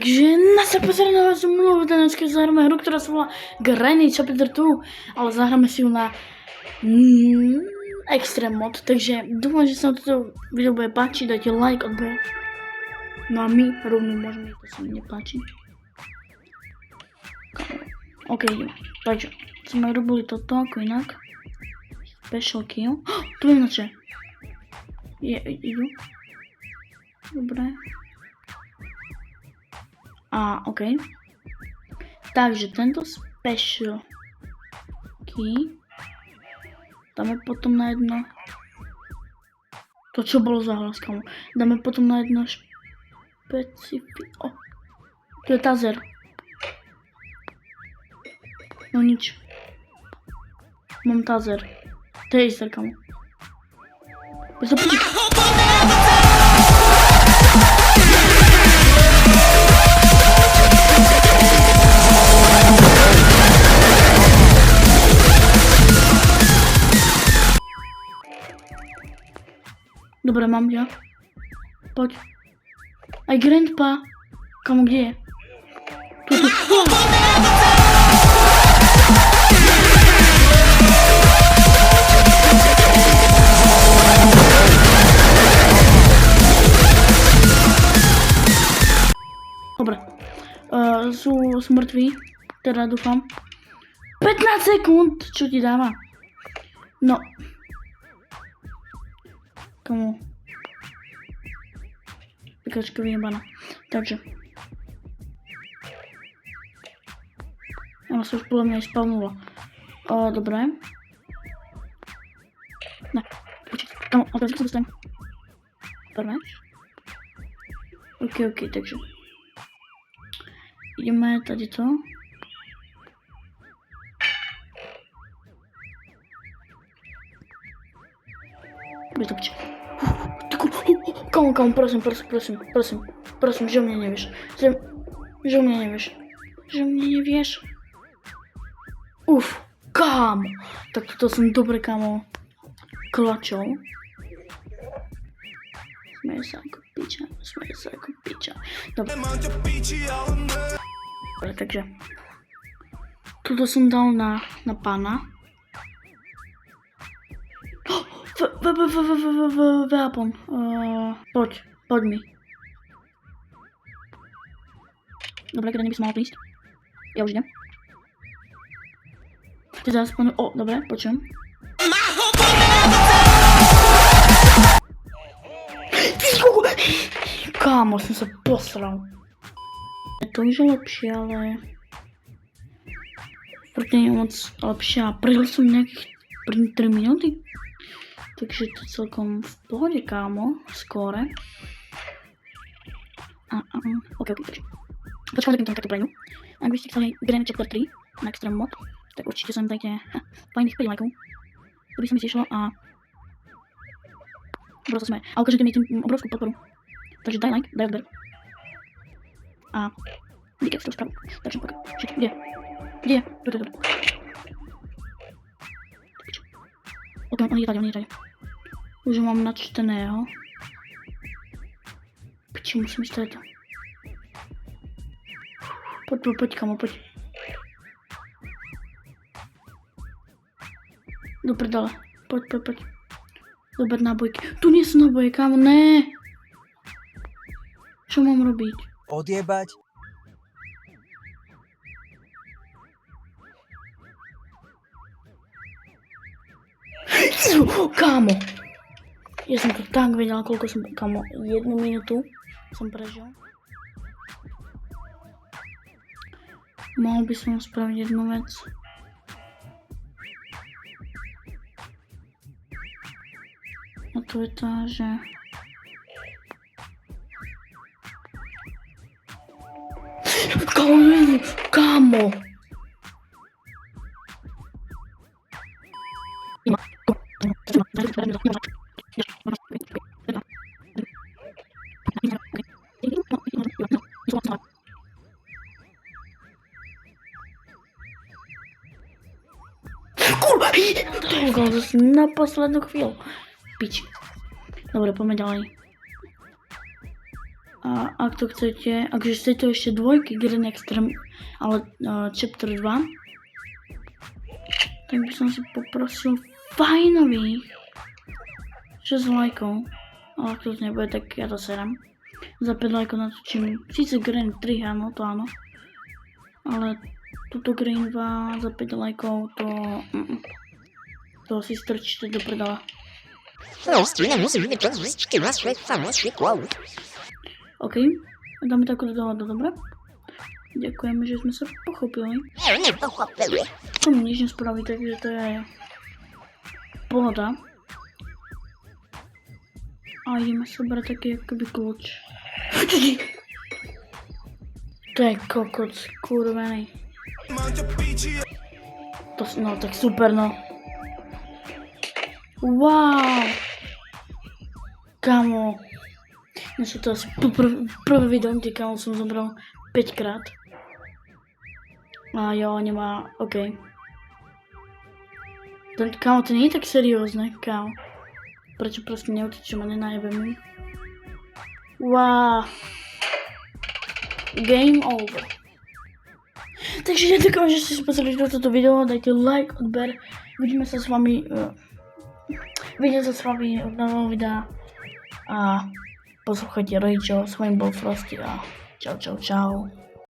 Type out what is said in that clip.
Takže na vás mluví dneska zahráme hru, ktorá sa volá Granny Chapter 2, ale zahráme si ju na Extreme mod, takže dúfam, že sa vám toto video bude páčiť, dajte like, odber. No a my rovno môžeme, to sa mi nepáči. OK, ideme. Takže sme robili toto ako inak. Special kill. Tu je inače. Idú. Dobre. OK. Takže tento special key dáme potom na jedno. To čo bolo za hlas, kamo. Dáme potom na jedno tu je tazer. No nič. Mám tazer. To je isté, kamo. Dobre, mám ťa. Poď. Aj grandpa. Kamo, kde je? Tu. Dobre. Sú mŕtvi. Teda dúfam. 15 sekúnd. Čo ti dáva? No. Komu? Pikačka vyjebaná. Takže. Ona sa už podľa mňa aj spavnula. Dobre. Ne. Počkej. Kamo, ale teraz sa dostanem. Prvé. OK, takže. Ideme tady to. Bude to počkej. Kamo, prosím, že o mne nevieš. Že o mne nevieš. Kamo. Tak toto som dobre, kamo. Klačol. Smeje sa ako piča. Dobre, takže. Toto som dal na pána. Weapon. Poď mi. Dobre, keď by som mal prísť. Ja už idem. Ty aspoň... dobre, počujem. Kámo, som sa posral. To už je lepšie, ale... Preto nie je moc lepšie. Prežil som nejakých 3 minúty. Takže to celkom v pohode, kámo, skóre. OK, takže. Počkám, takým takto prejdu. Ak by ste chceli Granny Chapter 3 na Extreme mod, tak určite sa mi dajte fajných 5 lajkov. To by sa mi stiešilo a... Obrovsko sme. A ukážete mi tým obrovskú podporu. Takže daj like, daj odber. A... Díky, v toho správu. Takže poď. Kde? Dobre. On je tady. Už ho mám načteného. Piči, musím ísť tady. Poď, kamo, poď. Do prdele. Poď. Dober nábojky. Tu nie sú náboje, kamo, ne. Čo mám robiť? Odjebať. Kámo, ja som to tak vedela, koľko som, kámo, 1 minútu som prežil. Mohol by som spraviť jednu vec. A to je tá, že... Kámo! Kurva! To zase na poslednú chvíľu. Piči. Dobre, poďme ďalej. A ak to chcete, ak chcete ešte dvojky Green Extreme, ale chapter 2, tak by som si poprosil fajnových 6 lajkov. Ale ak to nebude, tak ja to serem. Za 5 lajkov natočím. Síce Green 3, áno, to áno. Ale túto Green 2 za 5 lajkov, to si strčíte do prdala. OK, dáme takú dohodu, dobre? Ďakujeme, že sme sa pochopili. Tomu nič nespraví, takže to je pohoda. A ideme sa brať taký akoby kľúč. To je kokot, kurvený. No tak super, no. Wow! Kamo. Dnes to asi prvé video, kde kamo som zobral 5 krát. A jo, nemá, OK. Kamo, to nie je tak seriózne, kamo. Prečo proste neutečem a nenajebem mi? Wow. Game over. Takže ďakujem, že ste si pozreli toto video, dajte like, odber. Vidíme sa s vami v novom videa. A poslúchajte rodičov, s vami bol Frosty a čau.